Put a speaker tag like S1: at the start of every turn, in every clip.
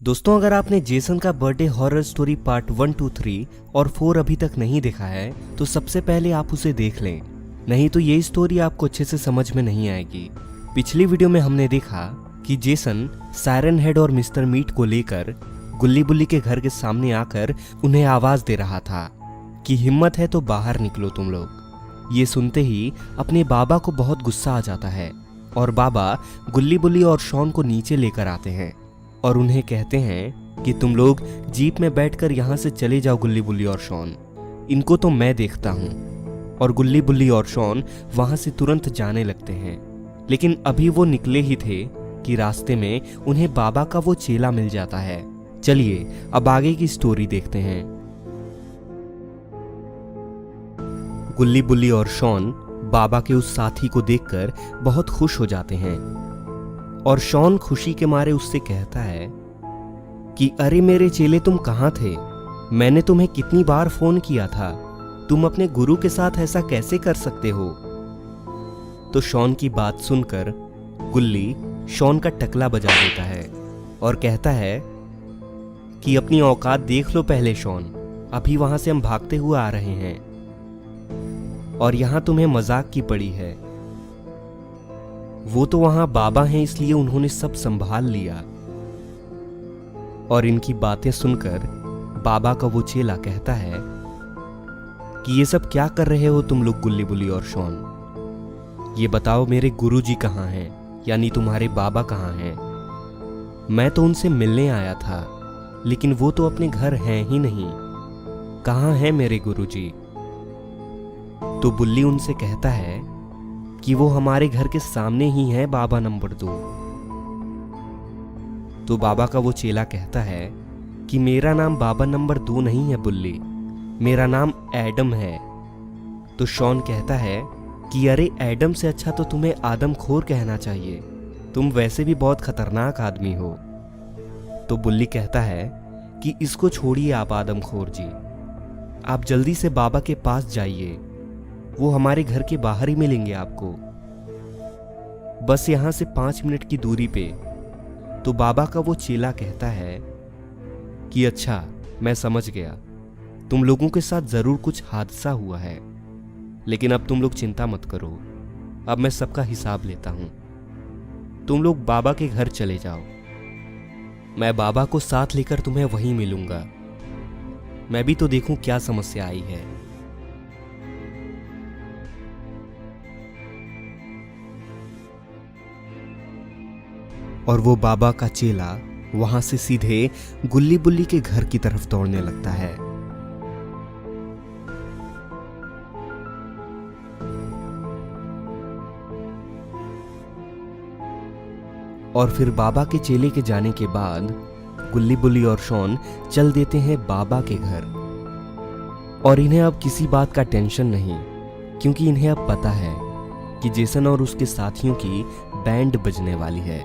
S1: दोस्तों, अगर आपने जेसन का बर्थडे हॉरर स्टोरी पार्ट 1, 2, 3 और 4 अभी तक नहीं देखा है तो सबसे पहले आप उसे देख लें, नहीं तो ये स्टोरी आपको अच्छे से समझ में नहीं आएगी। पिछली वीडियो में हमने देखा कि जेसन सायरन हेड और मिस्टर मीट को लेकर गुल्ली बुल्ली के घर के सामने आकर उन्हें आवाज दे रहा था कि हिम्मत है तो बाहर निकलो तुम लोग। ये सुनते ही अपने बाबा को बहुत गुस्सा आ जाता है और बाबा गुल्ली बुल्ली और शॉन को नीचे लेकर आते हैं और उन्हें कहते हैं कि तुम लोग जीप में बैठकर यहाँ से चले जाओ गुल्ली बुल्ली और शॉन, इनको तो मैं देखता हूँ। और गुल्ली बुल्ली और शॉन वहां से तुरंत जाने लगते हैं, लेकिन अभी वो निकले ही थे कि रास्ते में उन्हें बाबा का वो चेला मिल जाता है। चलिए अब आगे की स्टोरी देखते हैं। गुल्ली बुल्ली और शॉन बाबा के उस साथी को देखकर बहुत खुश हो जाते हैं और शॉन खुशी के मारे उससे कहता है कि अरे मेरे चेले, तुम कहाँ थे? मैंने तुम्हें कितनी बार फोन किया था, तुम अपने गुरु के साथ ऐसा कैसे कर सकते हो? तो शॉन की बात सुनकर गुल्ली शॉन का टकला बजा देता है और कहता है कि अपनी औकात देख लो पहले शॉन, अभी वहां से हम भागते हुए आ रहे हैं और यहां तुम्हें मजाक की पड़ी है। वो तो वहां बाबा हैं, इसलिए उन्होंने सब संभाल लिया। और इनकी बातें सुनकर बाबा का वो चेला कहता है कि ये सब क्या कर रहे हो तुम लोग गुल्ली बुल्ली और शॉन? ये बताओ मेरे गुरुजी कहाँ हैं, यानी तुम्हारे बाबा कहाँ हैं? मैं तो उनसे मिलने आया था, लेकिन वो तो अपने घर हैं ही नहीं। कहाँ हैं मेरे गुरुजी? तो बुल्ली उनसे कहता है कि वो हमारे घर के सामने ही है, बाबा नंबर 2। तो बाबा का वो चेला कहता है कि मेरा नाम बाबा नंबर 2 नहीं है बुल्ली, मेरा नाम एडम है। तो शॉन कहता है कि अरे एडम से अच्छा तो तुम्हें आदमखोर कहना चाहिए, तुम वैसे भी बहुत खतरनाक आदमी हो। तो बुल्ली कहता है कि इसको छोड़िए आप आदमखोर जी, आप जल्दी से बाबा के पास जाइए, वो हमारे घर के बाहर ही मिलेंगे आपको, बस यहां से 5 मिनट की दूरी पे। तो बाबा का वो चेला कहता है कि अच्छा, मैं समझ गया, तुम लोगों के साथ जरूर कुछ हादसा हुआ है, लेकिन अब तुम लोग चिंता मत करो, अब मैं सबका हिसाब लेता हूं। तुम लोग बाबा के घर चले जाओ, मैं बाबा को साथ लेकर तुम्हें वहीं मिलूंगा। मैं भी तो देखूं क्या समस्या आई है। और वो बाबा का चेला वहां से सीधे गुल्ली बुल्ली के घर की तरफ दौड़ने लगता है। और फिर बाबा के चेले के जाने के बाद गुल्ली बुल्ली और शॉन चल देते हैं बाबा के घर। और इन्हें अब किसी बात का टेंशन नहीं, क्योंकि इन्हें अब पता है कि जेसन और उसके साथियों की बैंड बजने वाली है,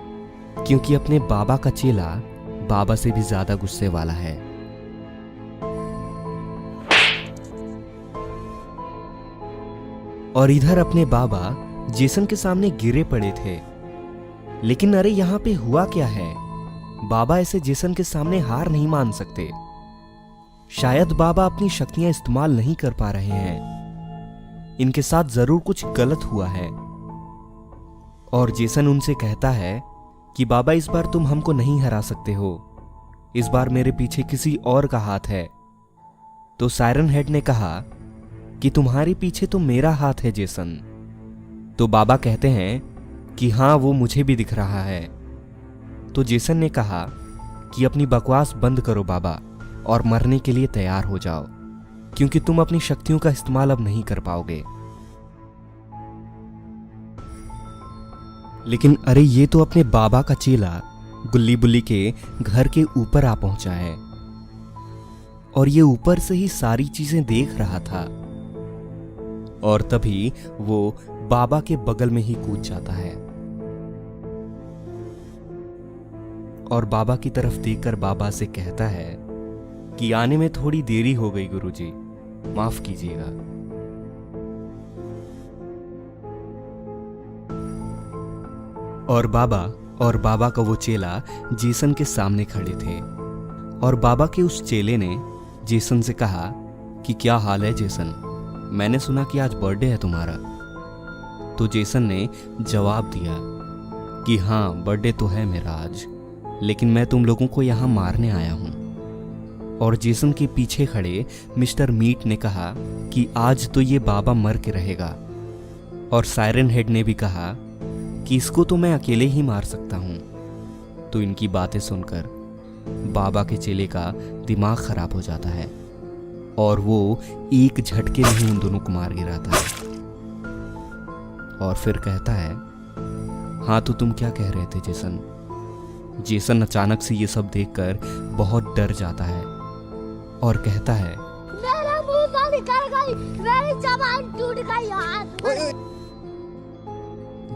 S1: क्योंकि अपने बाबा का चेला बाबा से भी ज्यादा गुस्से वाला है। और इधर अपने बाबा जेसन के सामने गिरे पड़े थे, लेकिन अरे यहां पे हुआ क्या है? बाबा ऐसे जेसन के सामने हार नहीं मान सकते। शायद बाबा अपनी शक्तियां इस्तेमाल नहीं कर पा रहे हैं, इनके साथ जरूर कुछ गलत हुआ है। और जेसन उनसे कहता है कि बाबा, इस बार तुम हमको नहीं हरा सकते हो, इस बार मेरे पीछे किसी और का हाथ है। तो सायरन हेड ने कहा कि तुम्हारे पीछे तो मेरा हाथ है जेसन। तो बाबा कहते हैं कि हाँ, वो मुझे भी दिख रहा है। तो जेसन ने कहा कि अपनी बकवास बंद करो बाबा और मरने के लिए तैयार हो जाओ, क्योंकि तुम अपनी शक्तियों का इस्तेमाल अब नहीं कर पाओगे। लेकिन अरे ये तो अपने बाबा का चेला गुल्ली बुल्ली के घर के ऊपर आ पहुंचा है और ये ऊपर से ही सारी चीजें देख रहा था। और तभी वो बाबा के बगल में ही कूद जाता है और बाबा की तरफ देखकर बाबा से कहता है कि आने में थोड़ी देरी हो गई गुरुजी, माफ कीजिएगा। और बाबा और बाबा का वो चेला जेसन के सामने खड़े थे। और बाबा के उस चेले ने जेसन से कहा कि क्या हाल है जेसन, मैंने सुना कि आज बर्थडे है तुम्हारा। तो जेसन ने जवाब दिया कि हाँ बर्थडे तो है मेरा आज, लेकिन मैं तुम लोगों को यहाँ मारने आया हूँ। और जेसन के पीछे खड़े मिस्टर मीट ने कहा कि आज तो ये बाबा मर के रहेगा। और सायरन हेड ने भी कहा कि इसको तो मैं अकेले ही मार सकता हूँ। तो इनकी बातें सुनकर बाबा के चेले का दिमाग खराब हो जाता है और वो एक झटके में ही उन दोनों को मार गिराता है। और फिर कहता है, हाँ तो तुम क्या कह रहे थे जेसन? जेसन अचानक से ये सब देखकर बहुत डर जाता है और कहता है,
S2: मेरा मुंह से निकल गई, मेरी जबान टूट गई यार।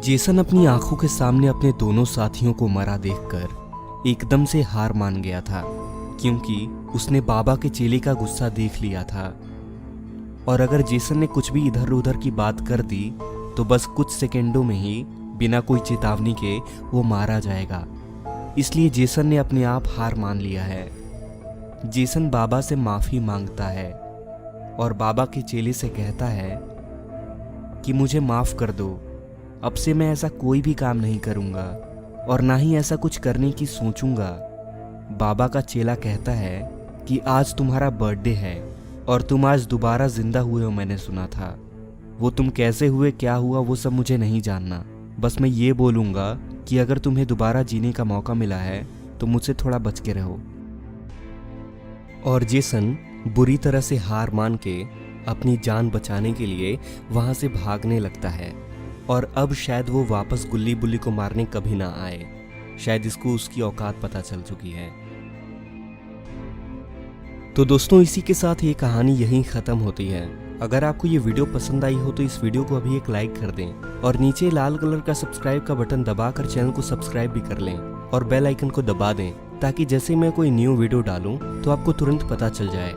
S1: जेसन अपनी आंखों के सामने अपने दोनों साथियों को मरा देखकर एकदम से हार मान गया था, क्योंकि उसने बाबा के चेले का गुस्सा देख लिया था। और अगर जेसन ने कुछ भी इधर उधर की बात कर दी तो बस कुछ सेकंडों में ही बिना कोई चेतावनी के वो मारा जाएगा। इसलिए जेसन ने अपने आप हार मान लिया है। जेसन बाबा से माफी मांगता है और बाबा के चेले से कहता है कि मुझे माफ कर दो, अब से मैं ऐसा कोई भी काम नहीं करूंगा और ना ही ऐसा कुछ करने की सोचूंगा। बाबा का चेला कहता है कि आज तुम्हारा बर्थडे है और तुम आज दोबारा जिंदा हुए हो, मैंने सुना था। वो तुम कैसे हुए, क्या हुआ, वो सब मुझे नहीं जानना। बस मैं ये बोलूंगा कि अगर तुम्हें दोबारा जीने का मौका मिला है तो मुझसे थोड़ा बच के रहो। और जेसन बुरी तरह से हार मान के अपनी जान बचाने के लिए वहां से भागने लगता है। और अब शायद वो वापस गुल्ली बुल्ली को मारने कभी ना आए, शायद इसको उसकी औकात पता चल चुकी है। तो दोस्तों इसी के साथ ये कहानी यहीं ख़त्म होती है। अगर आपको ये वीडियो पसंद आई हो तो इस वीडियो को अभी एक लाइक कर दें और नीचे लाल कलर का सब्सक्राइब का बटन दबाकर चैनल को सब्सक्राइब भी कर लें और बेल आइकन को दबा दें, ताकि जैसे मैं कोई न्यू वीडियो डालूं तो आपको तुरंत पता चल जाए।